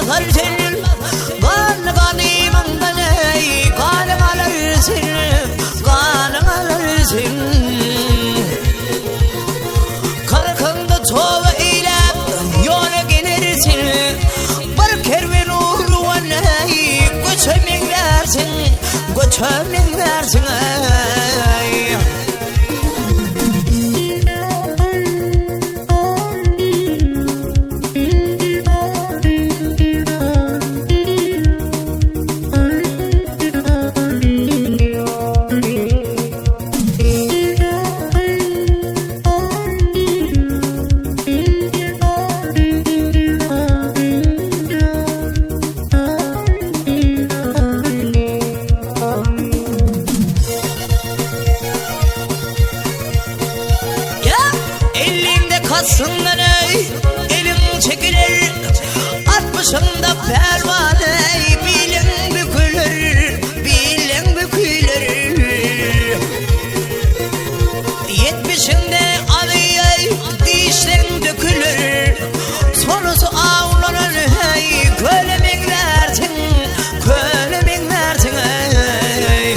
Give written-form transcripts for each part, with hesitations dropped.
basarsen kanımından ey kanın alırsın kanın alırsın kalkında tova ile yola gelirsin bir kervan uğruan ey göçemin dersin ey Kasından ey elin çekilir 60'ında pervan ey bilin bükülür 70'inde alı ey dişlerin dökülür sonusu avlanır ey kölemin dersin ey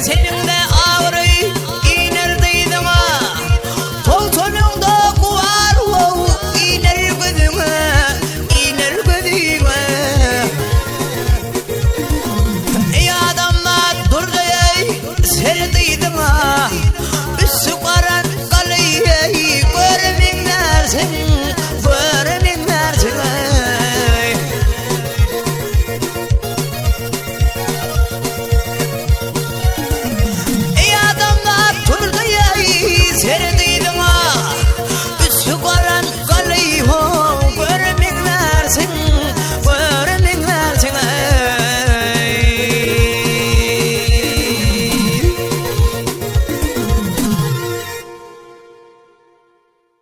Senin de ağrı inerdeydin ha Toltonunda kuvar iner gözüme Ey adamlar durdu ey serdeydin ha Üstü karan kalıyı görmeyin dersin